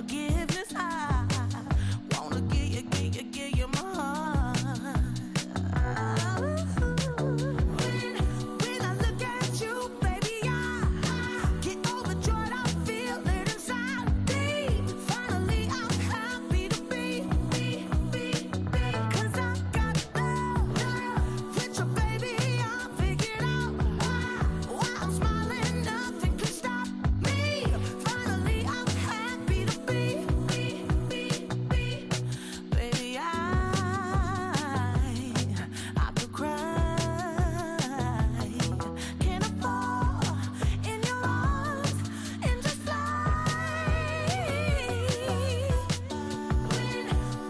forgiveness. I wanna give you my heart. When I look at you, baby, I get overjoyed. I feel it inside me. Finally, I'm happy to be. 'Cause I got love with you, baby. I figured out why I'm smiling. Nothing can stop me. Finally, I'm happy to be. Baby, I could cry. Can I fall in your arms and just fly?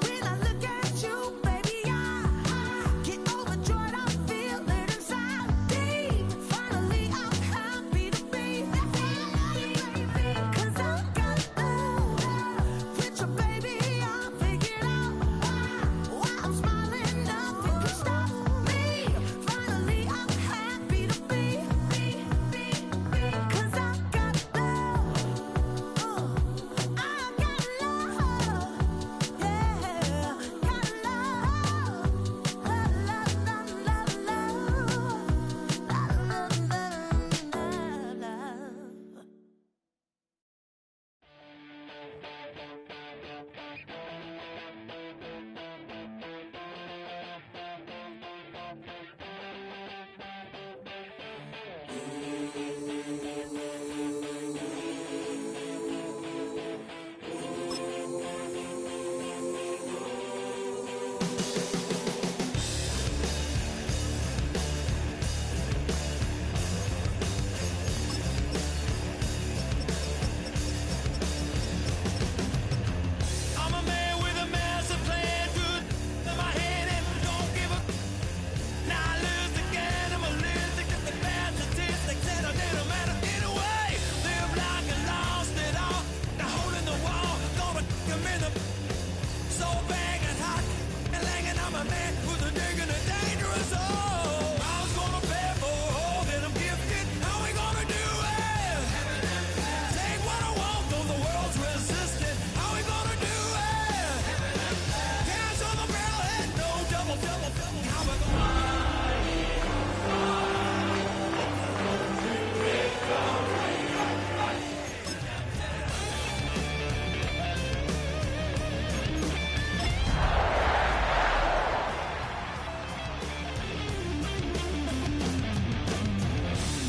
When I look at you, baby, I get overjoyed. I feel it inside me. Finally, I'm happy to be. 'Cause I got love with you, baby. I figured out why I'm smiling. Nothing can stop me. Finally, I'm happy to be. 'Cause I got love. I got love. Yeah, got love. Love. I'm a man with a massive plan, good in my head and don't give a. Now I lose again, I'm a loser, get the bad statistics and I didn't matter anyway. Live like I lost it all, now holding the wall, gonna come in the. So banging hot and langing, I'm a man who's a digging a dangerous hole. I was gonna pay for all that I'm gifted, how we gonna do it? Take what I want, though the world's resistant, how we gonna do it? Cash on the barrelhead, no double, how we gonna.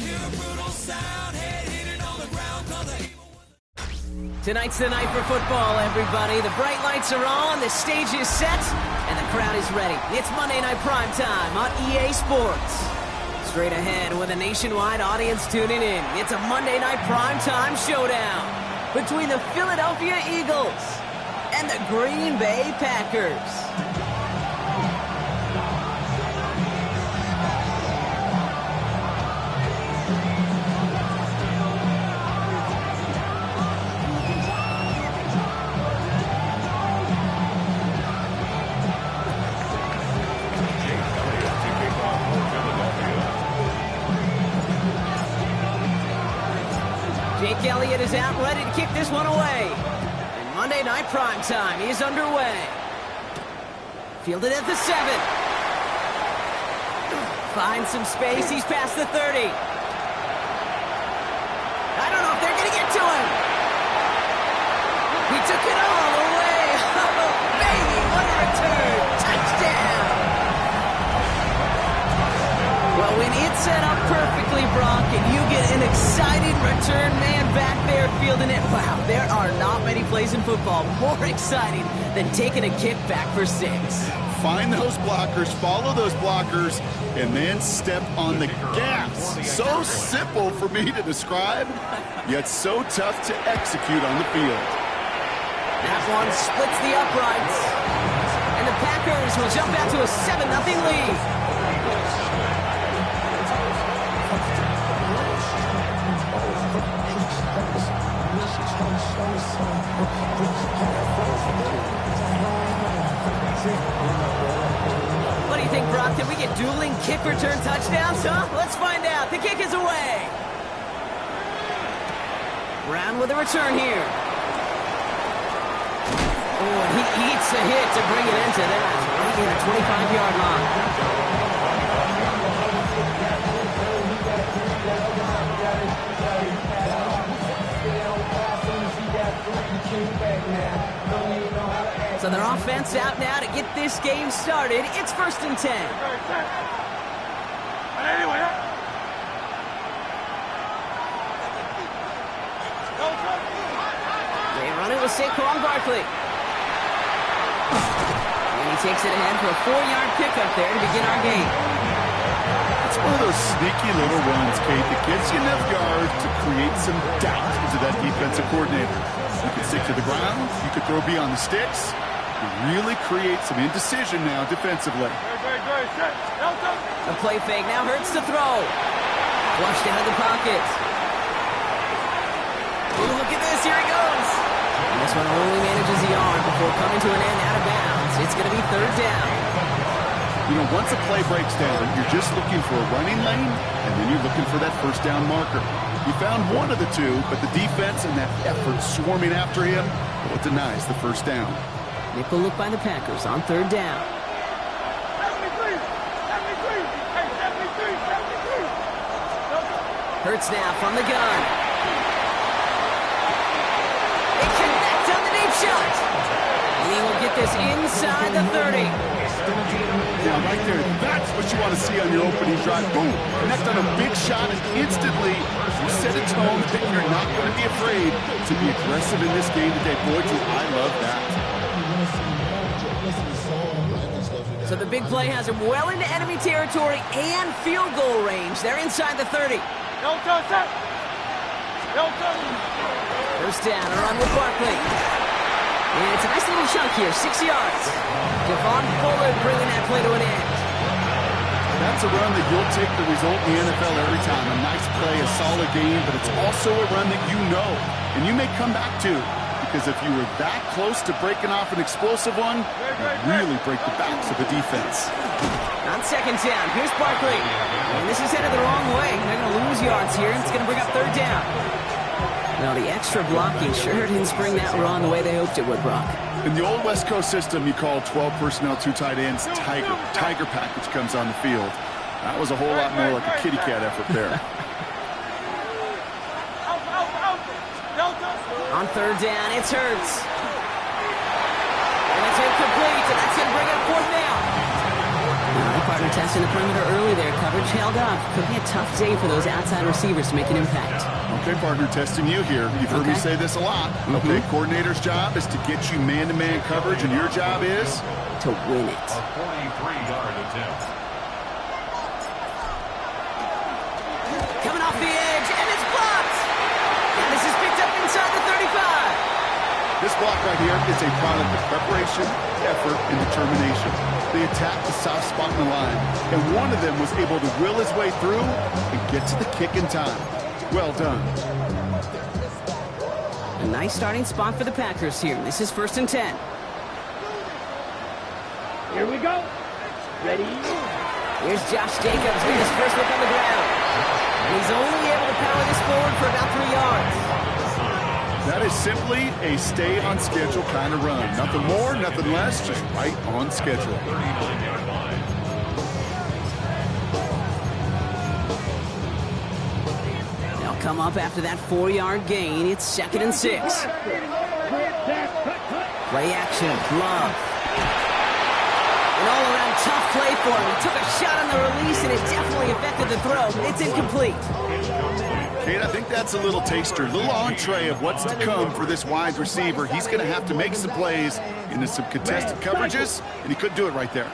Hear a brutal sound, head hitting on the ground, 'cause the evil was. Tonight's the night for football, everybody. The bright lights are on, the stage is set, and the crowd is ready. It's Monday Night Primetime on EA Sports. Straight ahead with a nationwide audience tuning in, it's a Monday Night Primetime showdown between the Philadelphia Eagles and the Green Bay Packers. Jake Elliott is out, ready to kick this one away. And Monday Night Primetime is underway. Fielded at the 7. Finds some space, he's past the 30. I don't know if they're going to get to him. He took it all away. Oh, baby, what a return. Touchdown. Well, when it's set up perfectly, Brock, and you get an exciting return man back there fielding it, wow, there are not many plays in football more exciting than taking a kick back for 6. Find those blockers, follow those blockers, and then step on the gas. So simple for me to describe, yet so tough to execute on the field. That one splits the uprights. And the Packers will jump out to a 7-0 lead. What do you think, Brock? Did we get dueling kick return touchdowns, huh? Let's find out. The kick is away. Brown with a return here. Oh, and he eats the hit to bring it into that. Right near the 25-yard line. So their offense out now to get this game started. It's 1st and 10. They run it with Saquon Barkley. And he takes it ahead for a 4-yard pickup there to begin our game. It's one of those sneaky little runs, Kate, that gets you enough yards to create some doubt into that defensive coordinator. You can stick to the ground. You could throw beyond the sticks. You really create some indecision now defensively. A play fake now hurts to throw. Flushed out of the pocket. Ooh, look at this. Here he goes. And this one only manages the arm before coming to an end out of bounds. It's going to be 3rd down. You know, once a play breaks down, you're just looking for a running lane, and then you're looking for that 1st down marker. He found one of the two, but the defense and that effort swarming after him, well, it denies the 1st down. Nickel look by the Packers on 3rd down. Hurts now from the gun. They connect on the deep shot. And he will get this inside the 30. Yeah, right there. That's what you want to see on your opening drive. Boom! Connect on a big shot, and instantly you set a tone that you're not going to be afraid to be aggressive in this game today. Boy, do I love that. So the big play has him well into enemy territory and field goal range. They're inside the 30. 1st down, a run with Barkley. And it's a nice little chunk here, 6 yards. Devon Fuller bringing that play to an end. That's a run that you'll take the result in the NFL every time. A nice play, a solid game, but it's also a run that you know and you may come back to, because if you were that close to breaking off an explosive one, you really break the backs of the defense. On 2nd down, here's Barkley. And this is headed the wrong way. They're going to lose yards here. It's going to bring up 3rd down. Now, the extra blocking sure didn't spring that run the way they hoped it would, Brock. In the old West Coast system, you call 12 personnel, 2 tight ends, Tiger. Tiger package comes on the field. That was a whole lot more like a kitty cat effort there. On 3rd down, it's Hurts. And it's incomplete, and that's going to bring up 4th down. The partner testing the perimeter early there. Coverage held up. Could be a tough day for those outside receivers to make an impact. Okay, partner, testing you here. You've heard me say this a lot. Okay, coordinator's job is to get you man-to-man coverage, and your job is? To win it. A 43-yard attempt. Coming off the edge, and it's blocked! And this is picked up inside the 35. This block right here is a product of preparation, effort, and determination. They attacked the soft spot in the line, and one of them was able to will his way through and get to the kick in time. Well done. A nice starting spot for the Packers here. This is 1st and 10. Here we go. Ready? Here's Josh Jacobs with his first look on the ground. And he's only able to power this forward for about 3 yards. That is simply a stay-on-schedule kind of run. Nothing more, nothing less, just right on schedule. They'll come up after that 4-yard gain. It's 2nd and 6. Play action, Love. An all-around tough play for him. He took a shot on the release, and it definitely affected the throw, but it's incomplete. Kate, I think that's a little taster, a little entree of what's to come for this wide receiver. He's going to have to make some plays into some contested coverages, and he couldn't do it right there.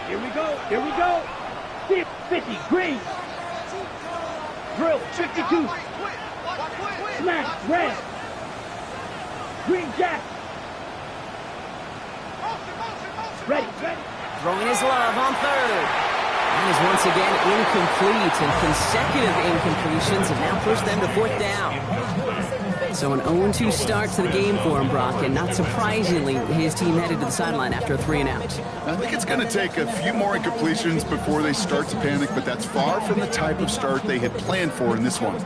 Here we go. Here we go. 50, green. Drill, 52. Smash, red. Green jack. Ready. Throwing his Love on 3rd. That is once again incomplete, and consecutive incompletions have now pushed them to 4th down. So an 0-2 start to the game for him, Brock, and not surprisingly, his team headed to the sideline after a 3-and-out. I think it's going to take a few more incompletions before they start to panic, but that's far from the type of start they had planned for in this one.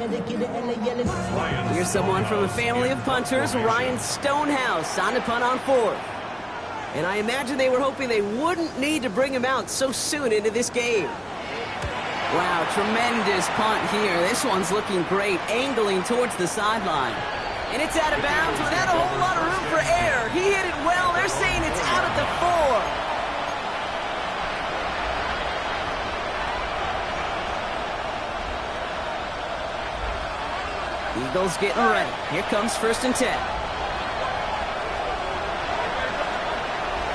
Here's someone from a family of punters, Ryan Stonehouse, on to punt on fourth. And I imagine they were hoping they wouldn't need to bring him out so soon into this game. Wow, tremendous punt here. This one's looking great, angling towards the sideline. And it's out of bounds without a whole lot of room for air. He hit it well. They're saying it's out at the 4. Eagles getting ready. Here comes 1st and 10.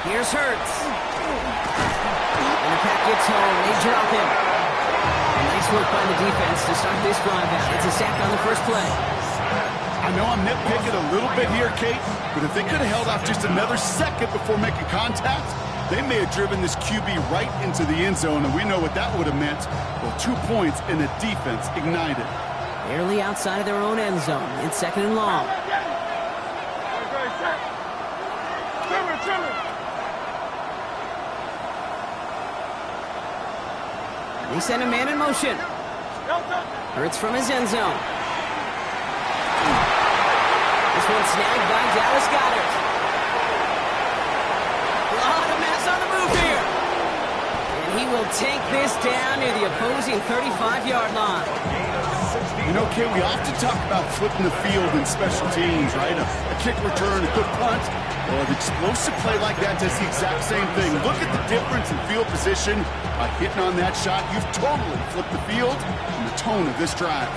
Here's Hurts. And the pack gets home. They drop him. Nice work by the defense to start this drive out. It's a sack on the first play. I know I'm nitpicking a little bit here, Kate, but if they could have held off just another second before making contact, they may have driven this QB right into the end zone, and we know what that would have meant. Well, 2 points and the defense ignited. Barely outside of their own end zone. It's 2nd and long. They send a man in motion. Hurts from his end zone. This one snagged by Dallas Goedert. A lot of mass on the move here. And he will take this down near the opposing 35-yard line. You know, Kate, we often talk about flipping the field in special teams, right? A kick return, a good punt. Well, an explosive play like that does the exact same thing. Look at the difference in field position. By hitting on that shot, you've totally flipped the field and the tone of this drive.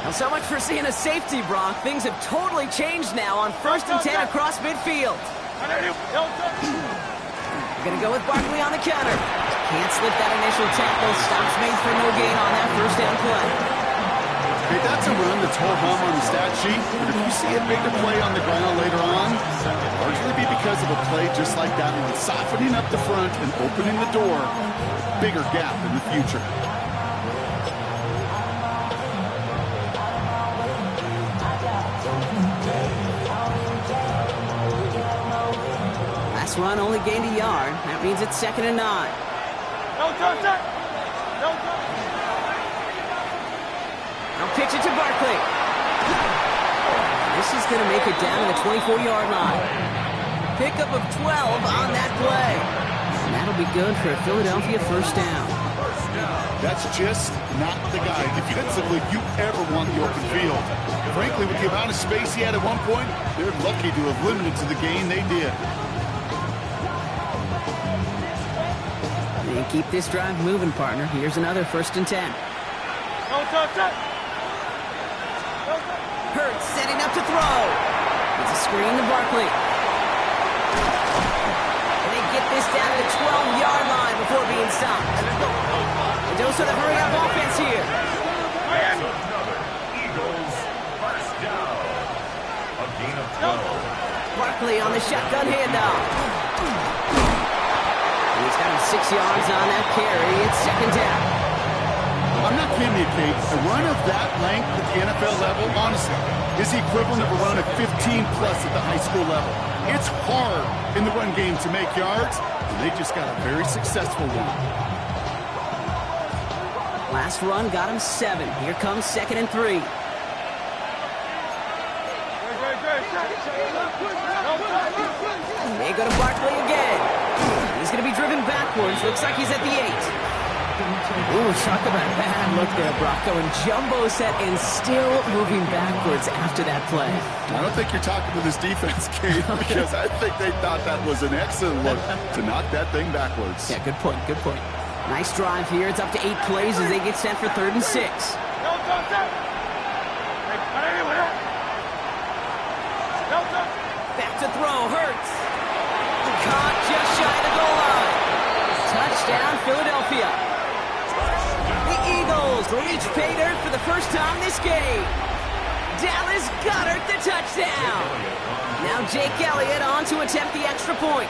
Well, so much for seeing a safety, Brock. Things have totally changed now on 1st and 10 across midfield. They're going to go with Barkley on the counter. Can't slip that initial tackle. Stops made for no gain on that 1st down play. Hey, that's a run that's whole hum on the stat sheet, but if you see a bigger play on the ground later on, it'll largely be because of a play just like that one, softening up the front and opening the door, a bigger gap in the future. Last run only gained a yard. That means it's 2nd and 9. Now pitch it to Barkley. This is going to make it down to the 24-yard line. Pickup of 12 on that play. And that'll be good for a Philadelphia 1st down. That's just not the guy defensively you ever want the open field. Frankly, with the amount of space he had at one point, they're lucky to have limited to the gain they did. And keep this drive moving, partner. Here's another 1st and 10. Hurts setting up to throw. It's a screen to Barkley. And they get this down to the 12-yard line before being stopped. A dose of the hurry-up offense here. Eagles, 1st down. A gain of 12. Barkley on the shotgun handoff. And he's got him 6 yards on that carry. It's 2nd down. I'm not kidding you, Kate. A run of that length at the NFL level, honestly, is the equivalent of a run of 15-plus at the high school level. It's hard in the run game to make yards, and they just got a very successful one. Last run got him 7. Here comes 2nd and 3. They go to Barkley again. He's going to be driven backwards. Looks like he's at the 8. Ooh, talk about a bad look there, Brock. Going jumbo set and still moving backwards after that play. I don't think you're talking to this defense, Kate, because I think they thought that was an excellent look to knock that thing backwards. Yeah, good point, good point. Nice drive here. It's up to 8 plays as they get set for 3rd and 6. Back to throw, Hurts. Caught just shy of the goal line. Touchdown, Philadelphia. The Eagles reach pay dirt for the first time this game. Dallas Goedert the touchdown. Now Jake Elliott on to attempt the extra point.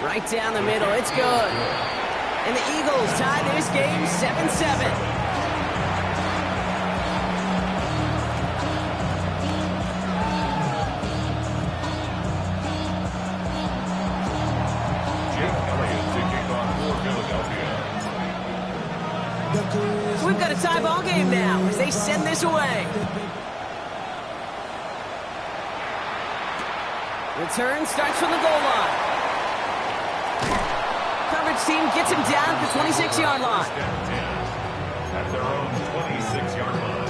Right down the middle, it's good. And the Eagles tie this game 7-7. Jake Elliott to kick off So we've got a tie ball game now as they send this away. Return starts from the goal line. Coverage team gets him down at the 26-yard line. At their own 26-yard line.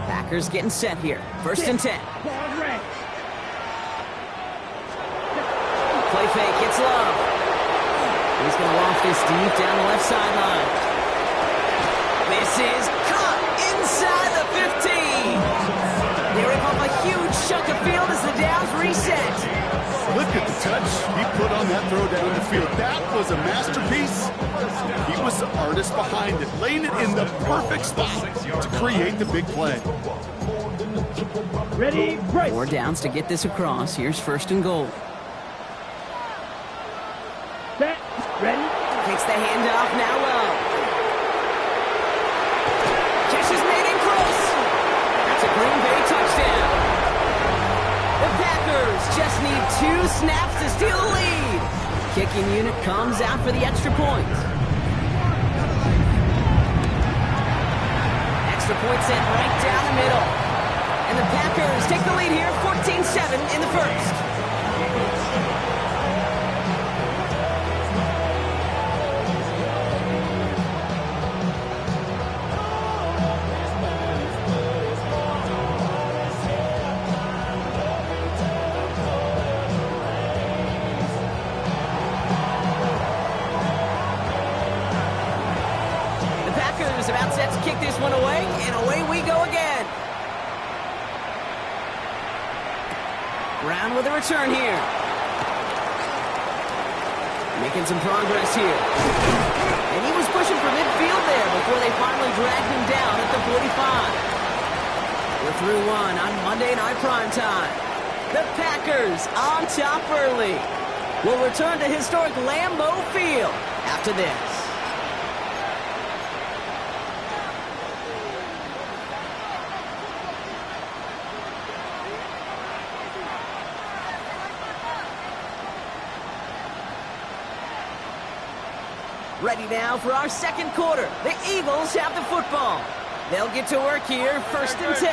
Packers getting set here. First and 10. Play fake, it's Love. He's going to loft this deep down the left sideline. This is caught inside the 15. They rip off a huge chunk of field as the downs reset. Look at the touch he put on that throw down the field. That was a masterpiece. He was the artist behind it, laying it in the perfect spot to create the big play. Ready, break. 4 downs to get this across. Here's first and goal. Set, ready. Takes the handoff, now Love. Catch is made in close. That's a Green Bay touchdown. The Packers just need 2 snaps to steal the lead. Kicking unit comes out for the extra point. Extra point sent right down the middle. And the Packers take the lead here, 14-7 in the first. About set to kick this one away, and away we go again. Brown with a return here. Making some progress here. And he was pushing for midfield there before they finally dragged him down at the 45. We're through one on Monday Night Primetime. The Packers on top early. Will return to historic Lambeau Field after this. Ready now for our second quarter. The Eagles have the football. They'll get to work here, first and 10.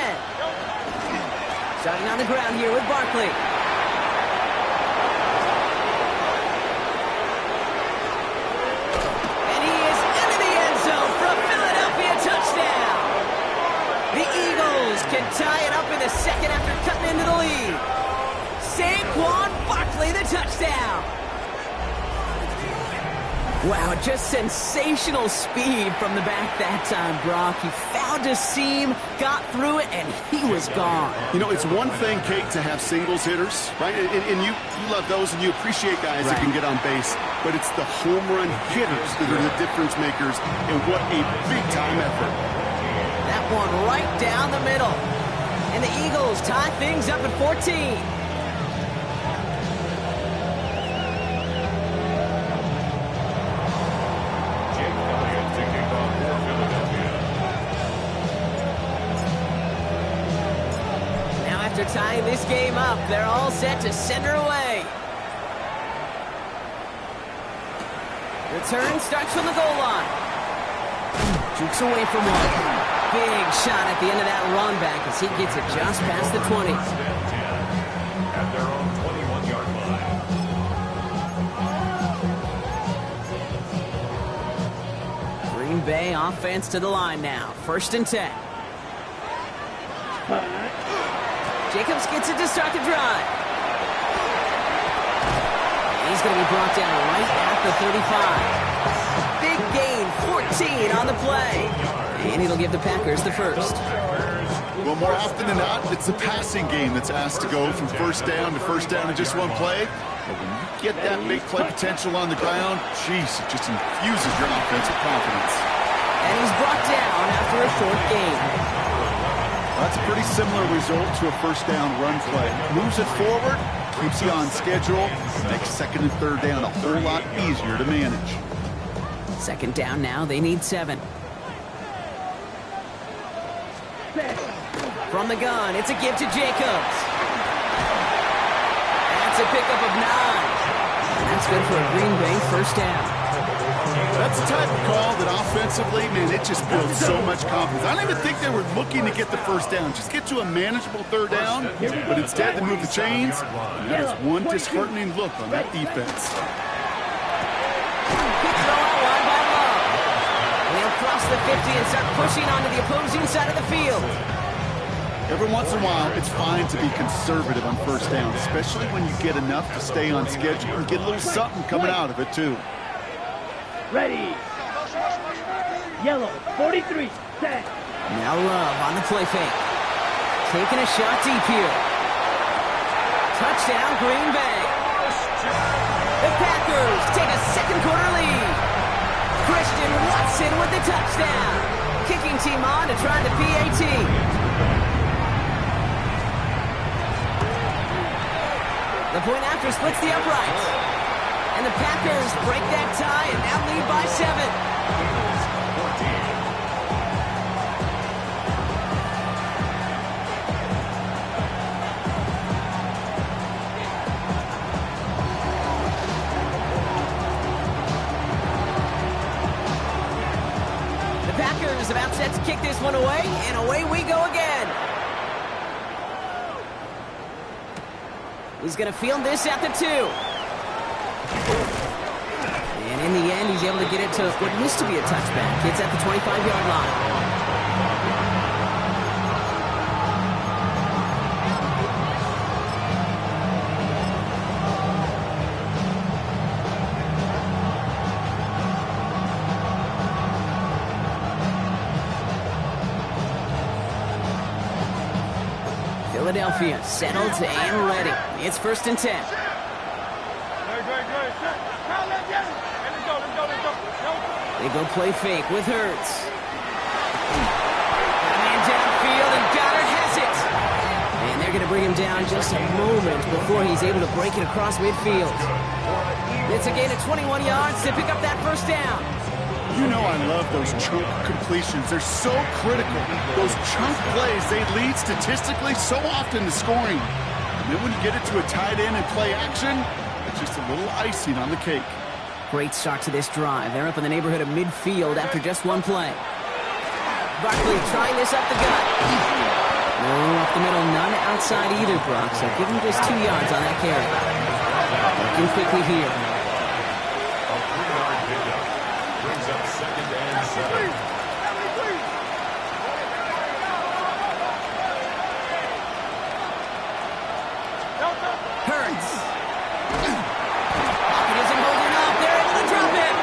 Starting on the ground here with Barkley. And he is into the end zone for a Philadelphia touchdown. The Eagles can tie it up in the second after cutting into the lead. Saquon Barkley, the touchdown. Wow, just sensational speed from the back that time, Brock. He found a seam, got through it, and he was gone. You know, it's one thing, Kate, to have singles hitters, right? And you love those, and you appreciate guys that can get on base. But it's the home run hitters that are the difference makers, and what a big-time effort. That one right down the middle. And the Eagles tie things up at 14. After tying this game up, they're all set to send her away. Return starts from the goal line. Jukes away from one. Big shot at the end of that run back as he gets it just past the 20. At their own 21-yard line. Green Bay offense to the line now. First and 10. Jacobs gets it to start the drive. He's going to be brought down right at the 35. Big gain, 14 on the play. And it'll give the Packers the first. Well, more often than not, it's the passing game that's asked to go from first down in just one play. But when you get that big play potential on the ground, geez, it just infuses your offensive confidence. And he's brought down after a short gain. That's a pretty similar result to a first down run play. Moves it forward, keeps you on schedule, makes second and third down a whole lot easier to manage. Second down now, they need 7. From the gun, it's a give to Jacobs. That's a pickup of 9. And that's good for a Green Bay first down. That's the type of call that offensively, man, it just builds so much confidence. I don't even think they were looking to get the first down. Just get to a manageable third down, but instead they move the chains. And that is one disheartening look on that defense. Good throw out wide by Love. They'll cross the 50 and start pushing onto the opposing side of the field. Every once in a while, it's fine to be conservative on first down, especially when you get enough to stay on schedule and get a little something coming out of it, too. Ready. Yellow, 43, set. Now Love on the play fake. Taking a shot deep here. Touchdown, Green Bay. The Packers take a second quarter lead. Christian Watson with the touchdown. Kicking team on to try the PAT. The point after splits the uprights. And the Packers break that tie and now lead by 7. The Packers about set to kick this one away, and away we go again. He's going to field this at the 2. And in the end, he's able to get it to what used to be a touchback. It's at the 25-yard line. Philadelphia settled and ready. It's 1st and 10. They go play fake with Hurts. Got a man downfield, and Goddard has it. And they're going to bring him down just a moment before he's able to break it across midfield. It's a gain of 21 yards to pick up that first down. You know I love those chunk completions. They're so critical. Those chunk plays, they lead statistically so often to scoring. And then when you get it to a tight end and play action, it's just a little icing on the cake. Great start to this drive. They're up in the neighborhood of midfield after just one play. Barkley trying this up the gut. No up the middle, none outside either, Brock. So give him just 2 yards on that carry. Looking quickly here. A 3-yard pickup brings up 2nd and 7. Hurts. Pocket isn't holding up. They're able to drop it.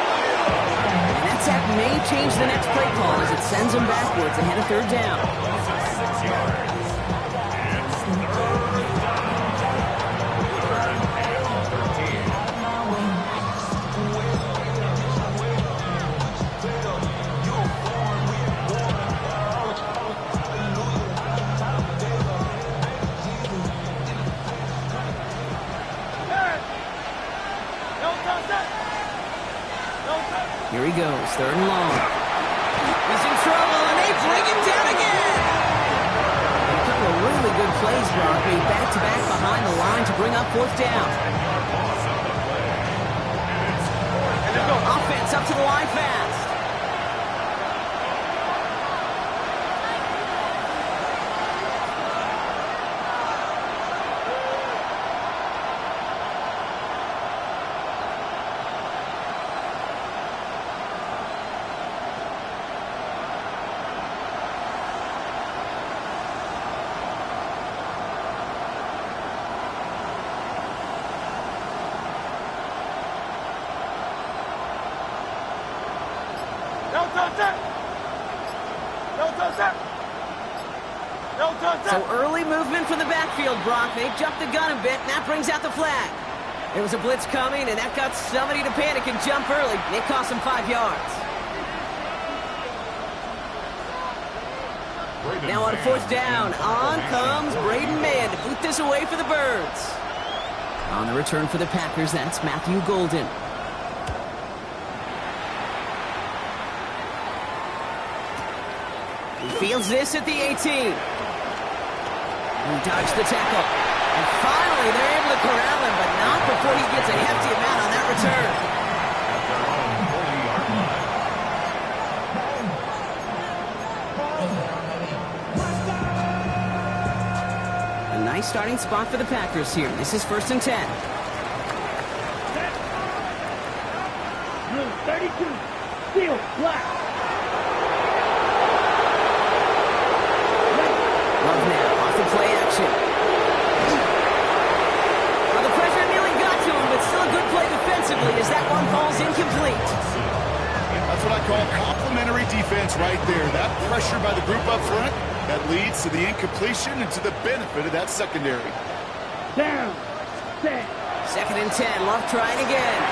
And that sack may change the next play call as it sends them backwards ahead of 3rd down. 6 yards. Here he goes, 3rd and long. He's in trouble, and they bring him down again. And a couple of really good plays, Brock, made back-to-back behind the line to bring up 4th down. Offense up to the line fast. So early movement from the backfield, Brock. They jumped the gun a bit, and that brings out the flag. There was a blitz coming, and that got somebody to panic and jump early. It cost them 5 yards. Now on 4th down, on comes Braden Mann to boot this away for the Birds. On the return for the Packers, that's Matthew Golden. He fields this at the 18. He dodged the tackle. And finally, they're able to corral him, but not before he gets a hefty amount on that return. At their own 40-yard line. A nice starting spot for the Packers here. This is 1st and 10. Blue 32. Steel black. Love now off the play action. Well, the pressure nearly got to him, but still a good play defensively as that one falls incomplete. That's what I call complimentary defense right there. That pressure by the group up front, that leads to the incompletion and to the benefit of that secondary. Down. Set. 2nd and 10. Love trying again.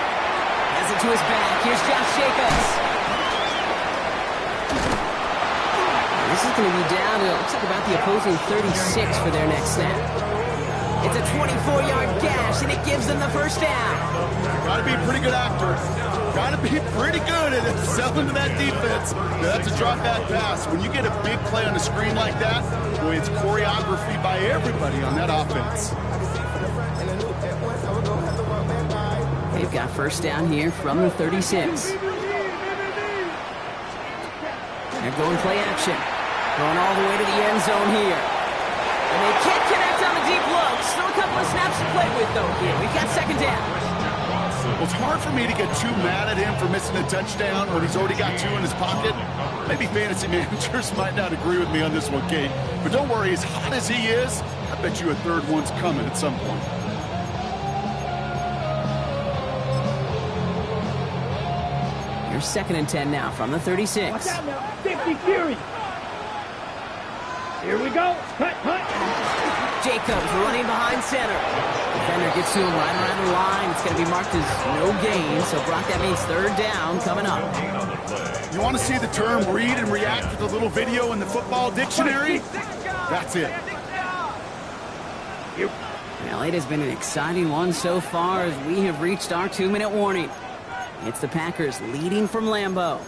Has it to his back. Here's Josh Jacobs. This is going to be down to, looks like about the opposing 36 for their next snap. It's a 24-yard gash, and it gives them the first down. Got to be a pretty good actor. Got to be pretty good at selling to that defense. Now, that's a drop back pass. When you get a big play on the screen like that, boy, it's choreography by everybody on that offense. They've got first down here from the 36. They're going play action. Going all the way to the end zone here. And they can't connect on the deep look. Still a couple of snaps to play with, though, here. We've got 2nd down. Well, it's hard for me to get too mad at him for missing a touchdown when he's already got 2 in his pocket. Maybe fantasy managers might not agree with me on this one, Kate. But don't worry, as hot as he is, I bet you a 3rd one's coming at some point. Here's 2nd and 10 now from the 36. Watch out now. 50 Fury. Here we go. Cut. Jacobs running behind center. Defender gets to him right around the line. It's going to be marked as no gain. So, Brock, that means 3rd down coming up. You want to see the term read and react with a little video in the football dictionary? That's it. Well, it has been an exciting one so far as we have reached our 2-minute warning. It's the Packers leading from Lambeau.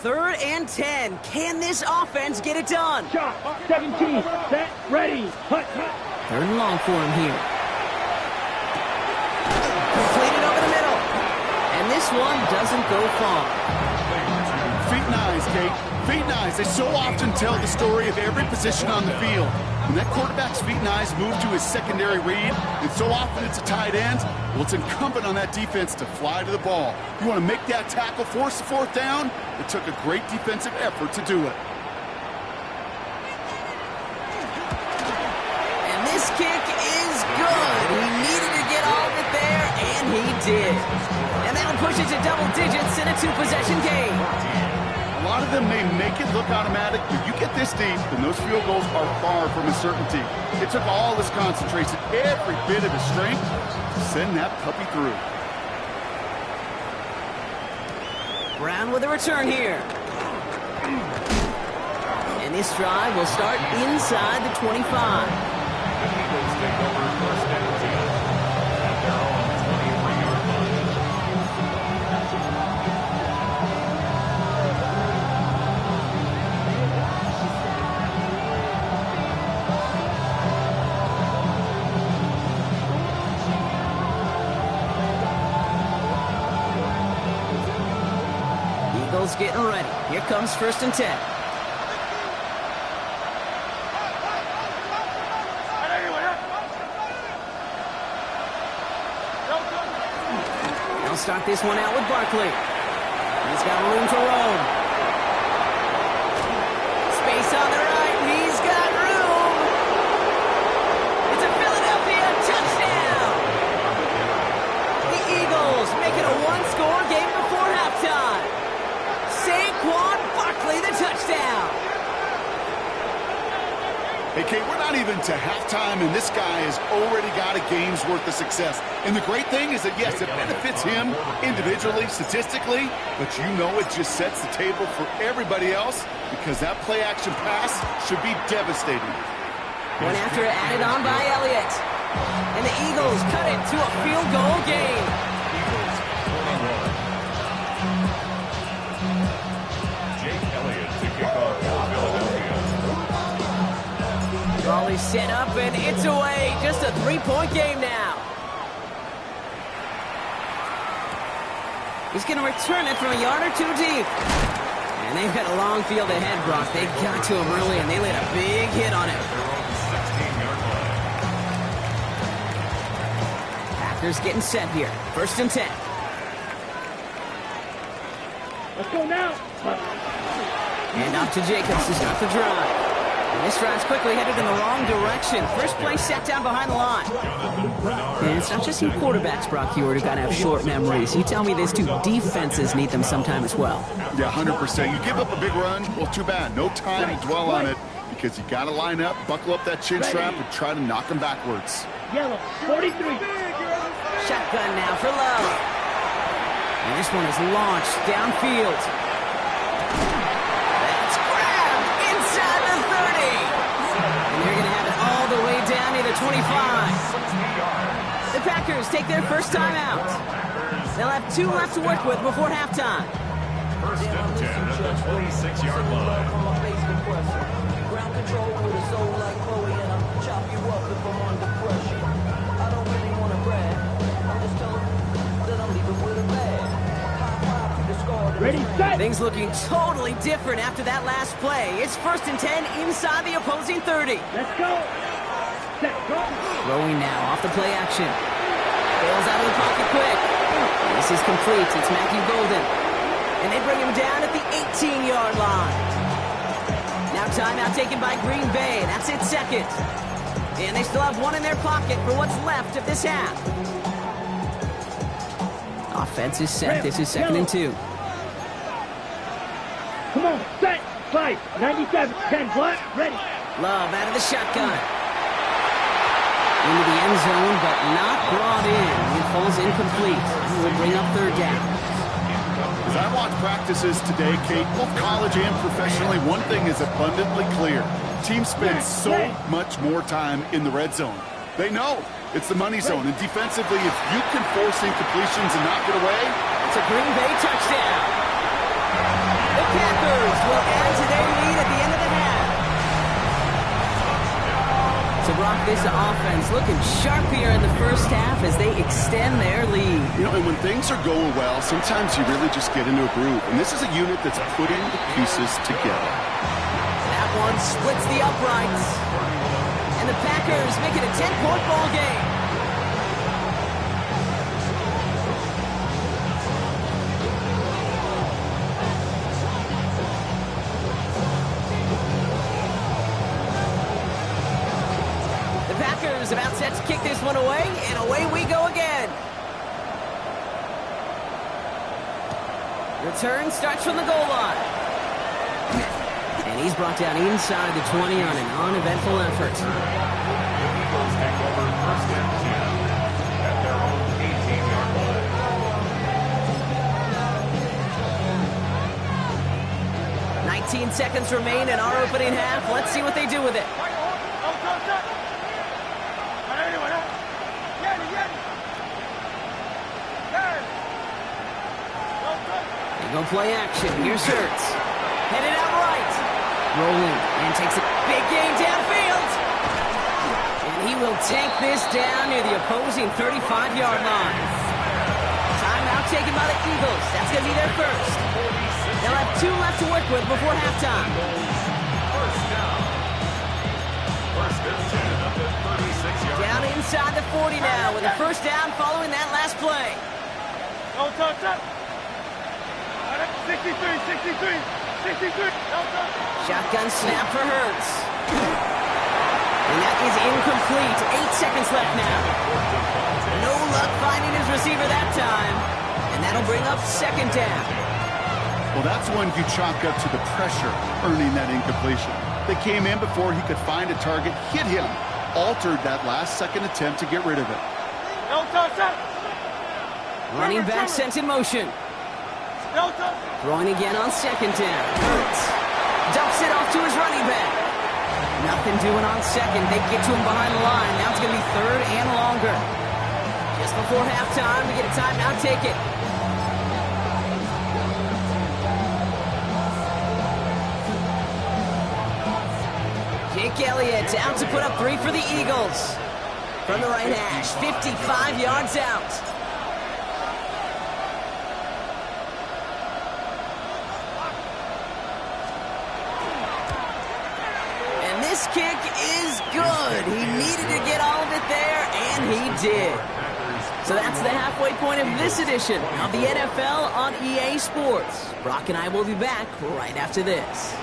3rd and 10. Can this offense get it done? Shot. 17. Set. Ready. Hut. 3rd and long for him here. Completed over the middle. And this one doesn't go far. Feet and eyes, Kate. Feet and eyes. They so often tell the story of every position on the field. When that quarterback's feet and eyes move to his secondary read, and so often it's a tight end, well, it's incumbent on that defense to fly to the ball. You want to make that tackle, force the 4th down? It took a great defensive effort to do it. And this kick is good. He needed to get all of it there, and he did. And that'll push it to double digits in a 2-possession game. A lot of them may make it look automatic, but you get this deep, and those field goals are far from a certainty. It took all his concentration, every bit of his strength, to send that puppy through. Brown with a return here. And this drive will start inside the 25. The Eagles take over 1st and 10 at their own 23-yard line. Eagles getting ready. Here comes 1st and 10. They'll start this one out with Barkley. He's got room to roam. Space on the right. He's got room. It's a Philadelphia touchdown. The Eagles make it a 1-score game before halftime. Saquon Barkley, the touchdown. Hey, Kate, we're not even to halftime, and this guy has already got a game's worth of success. And the great thing is that, yes, it benefits him individually, statistically, but you know it just sets the table for everybody else because that play-action pass should be devastating. One after added on by Elliott. And the Eagles cut it to a field goal game. Eagles 41. Jake Elliott to kick off for Philadelphia. is set up, and it's away. Just a 3-point game now. He's going to return it from a yard or two deep. And they've got a long field ahead, Brock. They got to him early, and they laid a big hit on him. Packers getting set here. 1st and 10. Let's go now. And off to Jacobs to start the drive. And this drive's quickly headed in the wrong direction. First play set down behind the line. And it's not just you quarterbacks, Brock Huard, who got to have short memories. You tell me this too, defenses need them sometime as well. Yeah, 100%. You give up a big run, well, too bad. No time to dwell on it because you got to line up, buckle up that chin strap, and try to knock them backwards. Yellow, 43. Shotgun now for Love. And this one is launched downfield. That's grabbed inside the 30. And they're going to have it all the way down near the 25. The Packers take their first time out. They'll have 2 left to work with before halftime. 1st and 10 at the 26-yard line. Ground control with a soul like Chloe, and I'll chop you up if I'm under pressure. I don't really want to brag. I'm just telling you that I'm leaving with a bag. High 5 to the score. Ready, set. Things looking totally different after that last play. It's 1st and 10 inside the opposing 30. Let's go. Set, go. Throwing now off the play action. Bails out of the pocket quick. This is complete. It's Matthew Golden. And they bring him down at the 18-yard line. Now timeout taken by Green Bay. That's its 2nd. And they still have 1 in their pocket for what's left of this half. Offense is set. This is 2nd and 2. Come on, set. 5, 97, 10, black, ready. Love out of the shotgun. Into the end zone, but not brought in. It falls incomplete. And will bring up 3rd down. As I watch practices today, Kate, both college and professionally, one thing is abundantly clear. Teams spend so much more time in the red zone. They know it's the money zone, and defensively, if you can force incompletions and knock it away, It's a Green Bay touchdown. The Packers will add to their lead at the end of the half. So Brock, this offense looking sharp here in the first half as they extend their lead. you know, and when things are going well, sometimes you really just get into a groove. And this is a unit that's putting the pieces together. That one splits the uprights. And the Packers make it a 10-point ball game. The Packers about set to kick this one away, and away we go again. Return starts from the goal line. And he's brought down inside the 20 on an uneventful effort. Eagles take over 1st and 10 at their own 18-yard line. 19 seconds remain in our opening half. Let's see what they do with it. They go play action. Here's Hurts. Headed out right. Rolling and takes a big gain downfield. And he will take this down near the opposing 35-yard line. Timeout taken by the Eagles. That's going to be their first. They'll have 2 left to work with before halftime. 1st down. 1st and 10 at the 36-yard line. Down inside the 40 now with a first down following that last play. 63, 63, 63. Shotgun snap for Hurts. And that is incomplete. 8 seconds left now. No luck finding his receiver that time. And that'll bring up 2nd down. Well, that's one you chalk up to the pressure earning that incompletion. They came in before he could find a target, hit him, altered that last-second attempt to get rid of it. Running back sent in motion. Throwing again on 2nd down. Hurts dumps it off to his running back. Nothing doing on 2nd. They get to him behind the line. Now it's going to be 3rd and longer. Just before halftime, we get a timeout ticket. Jake Elliott out to put up 3 for the Eagles. From the right hash, 55 yards out. And this kick is good. He needed to get all of it there, and he did. So that's the halfway point of this edition of the NFL on EA Sports. Brock and I will be back right after this.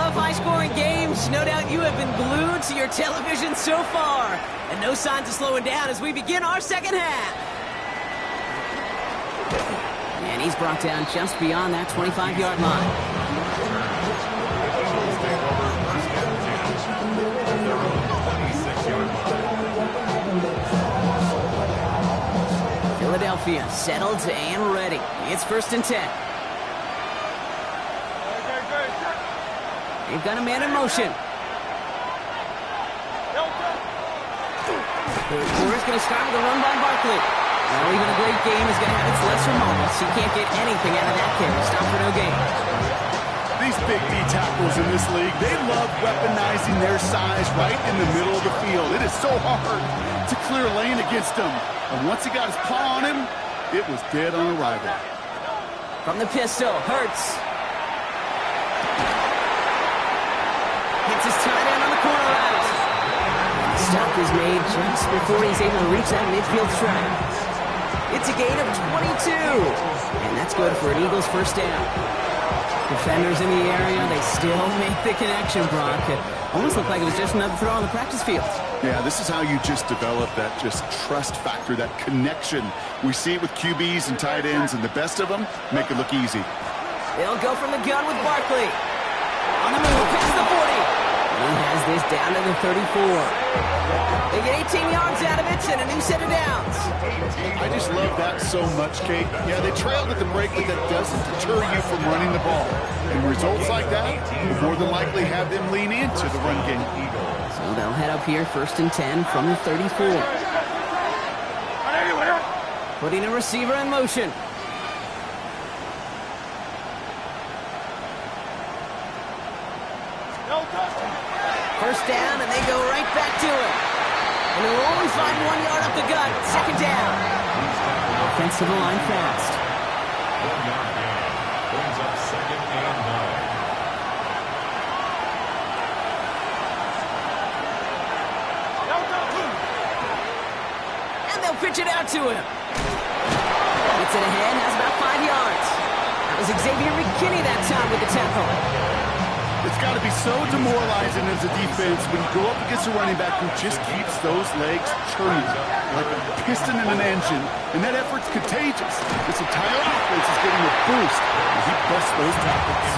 High-scoring games, no doubt you have been glued to your television so far. And no signs of slowing down as we begin our second half. And he's brought down just beyond that 25-yard line. Philadelphia settled and ready. It's 1st and 10. They've got a man in motion. Third quarter's going to start with a run by Barkley. Well, even a great game is going to have its lesser moments. He can't get anything out of that carry. Stop for no gain. These big D tackles in this league, they love weaponizing their size right in the middle of the field. It is so hard to clear lane against him. And once he got his paw on him, it was dead on arrival. From the pistol, Hurts. Hits his tight end on the corner route. The stop is made just before he's able to reach that midfield strike. It's a gain of 22. And that's good for an Eagles first down. Defenders in the area, they still make the connection, Brock. It almost looked like it was just another throw on the practice field. Yeah, this is how you just develop that just trust factor, that connection. We see it with QBs and tight ends, and the best of them make it look easy. They'll go from the gun with Barkley. On the move, past the 40. He has this down to the 34. They get 18 yards out of it and a new set of downs. I just love that so much, Kate. Yeah, they trailed at the break, but that doesn't deter you from running the ball. And results like that will more than likely have them lean into the run game. So they'll head up here 1st and 10 from the 34. Putting a receiver in motion. First down, and they go right back to it. And they'll only find 1 yard up the gut. 2nd down. Offensive line fast. 1 yard gain. Brings up 2nd and 9. And they'll pitch it out to him. Gets it ahead, has about 5 yards. That was Xavier McKinney that time with the tackle. It's got to be so demoralizing as a defense when you go up against a running back who just keeps those legs churning like a piston in an engine, and that effort's contagious. This entire offense is getting a boost as he busts those tackles.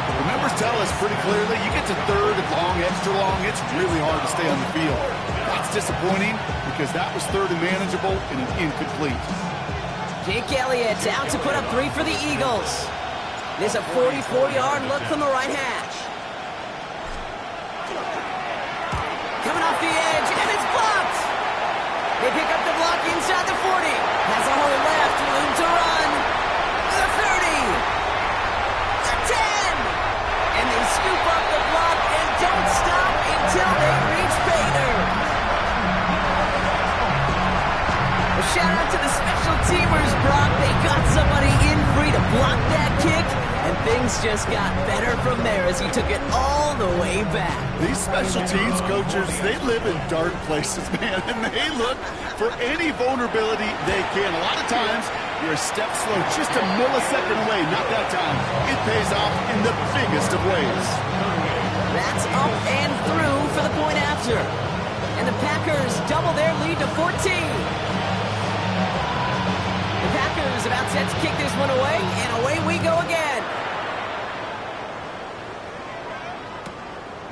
The numbers tell us pretty clearly, you get to 3rd and long, extra long, it's really hard to stay on the field. That's disappointing because that was 3rd and manageable and an incomplete. Jake Elliott out to put up 3 for the Eagles. This is a 44-yard look from the right hash. Coming off the edge, and it's blocked. They pick up the block inside the 40. Has a hole left, room to run. The 30. The 10. And they scoop up the block and don't stop until they reach Bader. A shout out to the special teamers, Brock. They got somebody in free to block that kick, and things just got better from there as he took it all the way back. These special teams coaches, they live in dark places, man, and they look for any vulnerability they can. A lot of times, you're a step slow, just a millisecond away. Not that time. It pays off in the biggest of ways. That's up and through for the point after. And the Packers double their lead to 14. The Packers about set to kick this one away, and away we go again.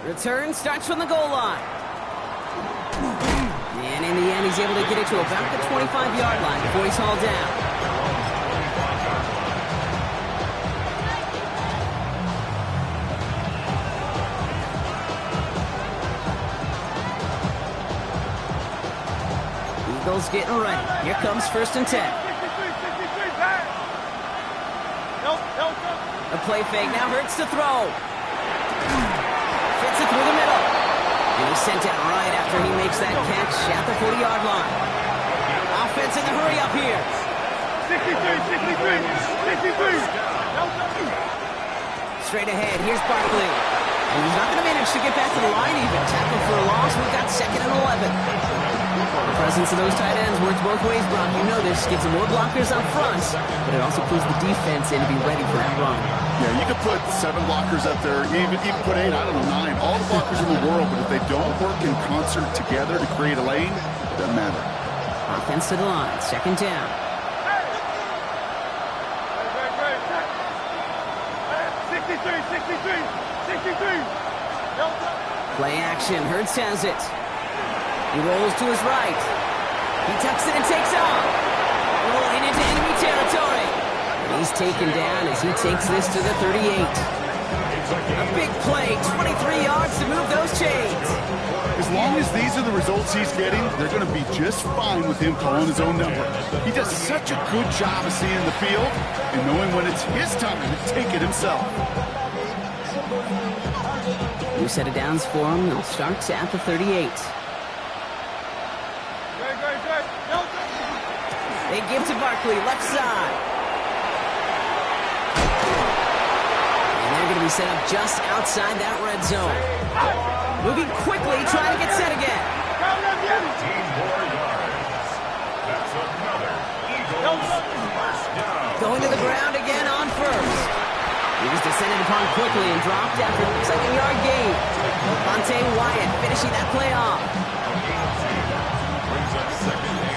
Return starts from the goal line. And in the end, he's able to get it to about the 25-yard line before he's hauled down. Eagles getting ready. Here comes 1st and 10. A play fake now hurts to throw. Fits it through the middle. And he's sent out right after he makes that catch at the 40-yard line. Offense in the hurry up here. 63. Straight ahead, here's Barkley. And he's not going to manage to get back to the line even. Tackle for a loss, we've got 2nd and 11. The presence of those tight ends works both ways, Brock. You know this. Gives them more blockers up front, but it also pulls the defense in to be ready for that run. Yeah, you could put 7 blockers up there, even put 8, I don't know, 9. All the blockers in the world, but if they don't work in concert together to create a lane, it doesn't matter. Offense to the line, 2nd down. 63. Play action, Hurts has it. He rolls to his right. He tucks it and takes off. Rolling into enemy territory. And he's taken down as he takes this to the 38. A big play, 23 yards to move those chains. As long as these are the results he's getting, they're going to be just fine with him calling his own number. He does such a good job of seeing the field and knowing when it's his time to take it himself. New set of downs for him. He'll start at the 38. They give to Barkley, left side. And they're going to be set up just outside that red zone. Moving quickly, trying to get set again. 18 more yards. That's another Eagles first down. Going to the ground again on 1st. He was descended upon quickly and dropped after a 2nd-yard gain. Devontae Wyatt finishing that play off. Brings up 2nd and 8.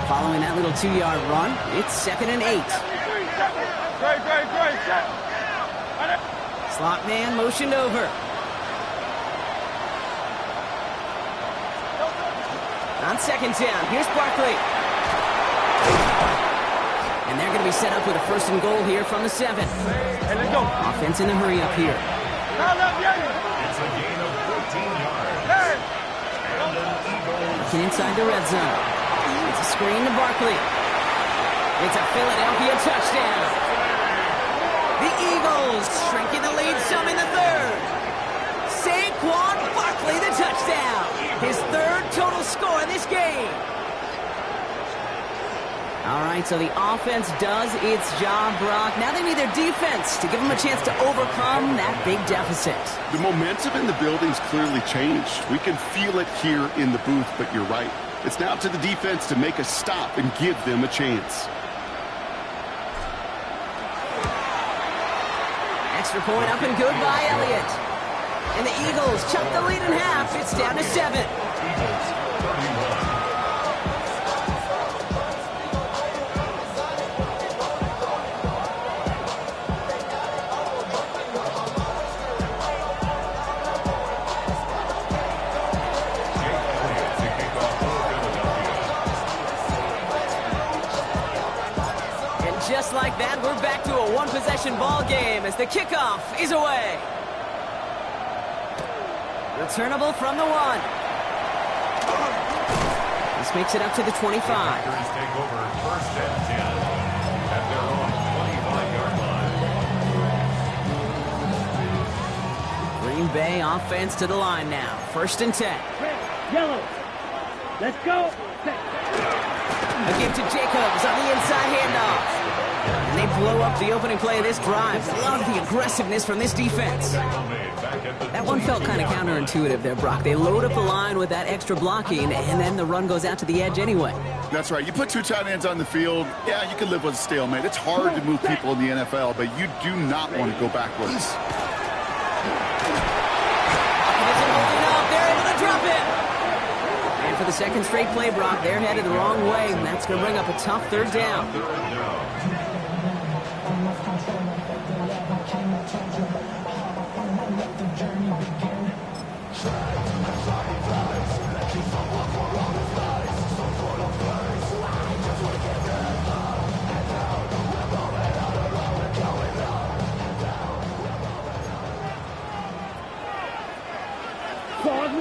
Following that little 2-yard run, it's 2nd and 8. Slot man motioned over. On 2nd down, here's Barkley. And they're going to be set up with a 1st and goal here from the 7. Offense in the hurry up here. It's a gain of 14 yards. And an Eagles. Looking inside the red zone. It's a screen to Barkley. It's a Philadelphia touchdown. The Eagles shrinking the lead some in the 3rd. Saquon Barkley, the touchdown. His 3rd total score in this game. All right, so the offense does its job, Brock. Now they need their defense to give them a chance to overcome that big deficit. The momentum in the building's clearly changed. We can feel it here in the booth, but you're right. It's now to the defense to make a stop and give them a chance. Extra point up and good by Elliott. And the Eagles chop the lead in half. It's down to 7. Eagles 31. Just like that, we're back to a one-possession ball game as the kickoff is away. Returnable from the 1. This makes it up to the 25. Packers take over 1st and 10 at their own 25-yard line. Green Bay offense to the line now. 1st and 10. Yellow. Let's go. A give to Jacobs on the inside handoff. And they blow up the opening play of this drive. Love the aggressiveness from this defense. That one felt kind of counterintuitive there, Brock. They load up the line with that extra blocking, and then the run goes out to the edge anyway. That's right. You put 2 tight ends on the field, yeah, you can live with a stalemate. It's hard to move people in the NFL, but you do not want to go backwards. Optimism holding up. They're able to drop it. And for the 2nd straight play, Brock, they're headed the wrong way, and that's going to bring up a tough 3rd down.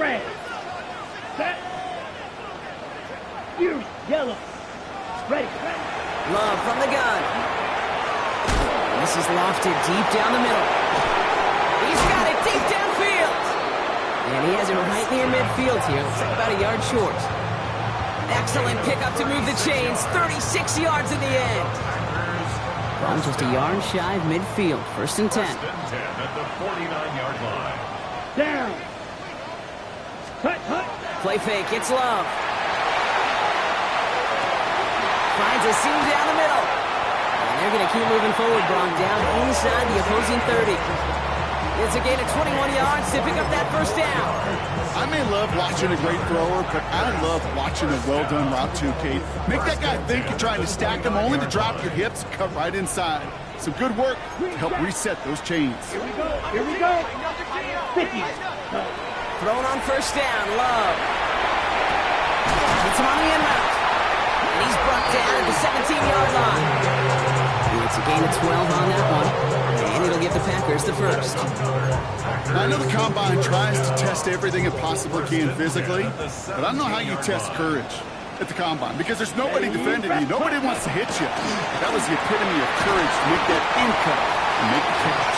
red. Set. You, yellow. Ready. Love from the gun. This is lofted deep down the middle. He's got it deep downfield. And he has it right near midfield here. Looks like about a yard short. Excellent pickup to move the chains. 36 yards in the end. Ball just a yard shy of midfield. First and 10. First and 10 at the 49-yard line. Down. Hut. Play fake. It's Love. Finds a seam down the middle. And they're going to keep moving forward, Bron, down inside the opposing 30. It's a gain of 21 yards to pick up that first down. I may love watching a great thrower, but I love watching a well-done route too, Kate. Make that guy think you're trying to stack him, only to drop your hips, cut right inside. Some good work to help reset those chains. Here we go. 50. Thrown on first down, Love. It's him on the end route. And he's brought down at the 17-yard line. It's a gain of 12 on that one. And it'll give the Packers the first. Now, I know the Combine tries to test everything it possibly can physically, but I don't know how you test courage at the Combine, because there's nobody defending you. Nobody wants to hit you. That was the epitome of courage to make that in cut and make the catch.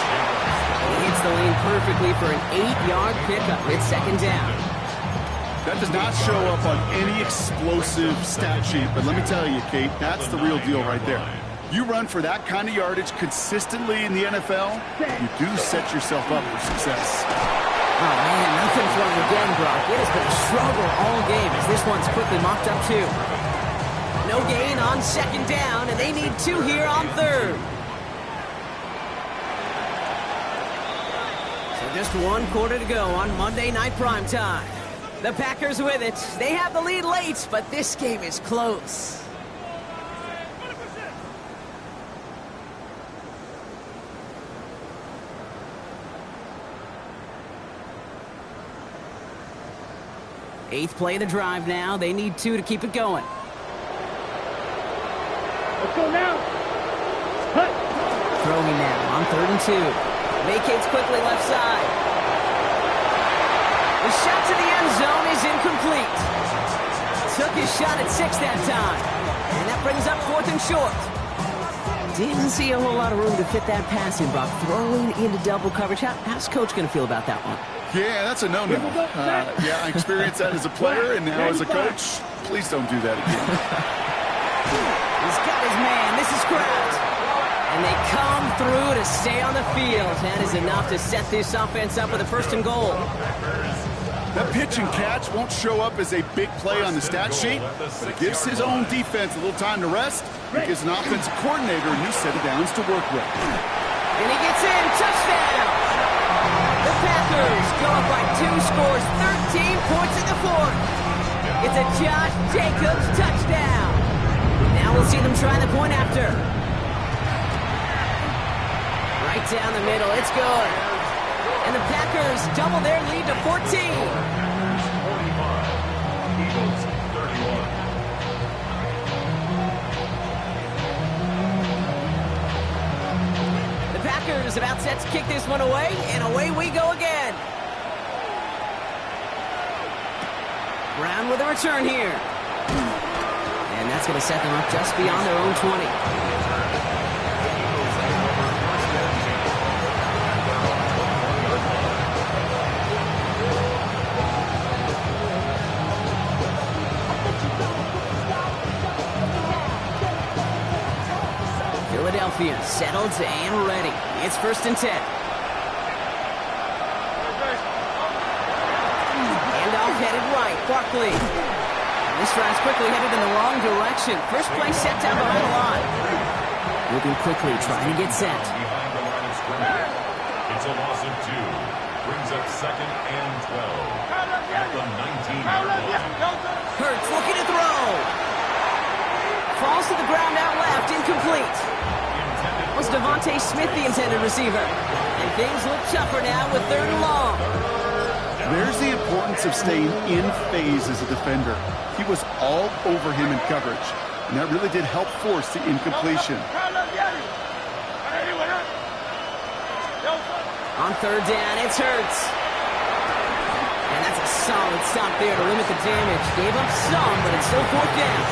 He hits the lane perfectly for an 8-yard pickup. It's second down. That does not show up on any explosive stat sheet, but let me tell you, Kate, that's the real deal right there. You run for that kind of yardage consistently in the NFL, you do set yourself up for success. Oh, man, nothing from him again, Brock. It has been a struggle all game as this one's quickly mopped up, too. No gain on second down, and they need 2 here on third. So just 1 quarter to go on Monday Night Primetime. The Packers with it. They have the lead late, but this game is close. Eighth play of the drive now. They need 2 to keep it going. Let's go now. Hut. Throwing now on 3rd and 2. Vacates quickly left side. The shot to the end zone is incomplete. Took his shot at 6 that time. And that brings up 4th and short. Didn't see a whole lot of room to fit that pass in, Brock. Throwing into double coverage. How's Coach going to feel about that one? Yeah, that's a no-no. Yeah, I experienced that as a player, and now as a coach, please don't do that again. He's got his man. This is Kraft. And they come through to stay on the field. That is enough to set this offense up with a 1st and goal. That pitch and catch won't show up as a big play on the stat sheet, but it gives his own defense a little time to rest. It gives an offensive coordinator a new set of downs to work with. And he gets in. Touchdown! The Packers go up by 2 scores, 13 points in the 4th. It's a Josh Jacobs touchdown. Now we'll see them try the point after. Right down the middle. It's good. And the Packers double their lead to 14. 45. Eagles 31. The Packers about set to kick this one away, and away we go again. Brown with a return here. And that's going to set them up just beyond their own 20. Philadelphia settled and ready. It's 1st and 10. Handoff headed right. Barkley. This drive's quickly headed in the wrong direction. First play set down behind the line. Moving quickly, trying to get set. Behind the line of scrimmage. It's a loss of 2. Brings up 2nd and 12. At the 19-yard line. Hurts looking to throw. Falls to the ground out left. Incomplete. Was Devontae Smith the intended receiver? And things look tougher now with 3rd and long. There's the importance of staying in phase as a defender. He was all over him in coverage, and that really did help force the incompletion. On 3rd down, it's Hurts. And that's a a solid stop there to limit the damage. Gave up some, but it's still fourth down.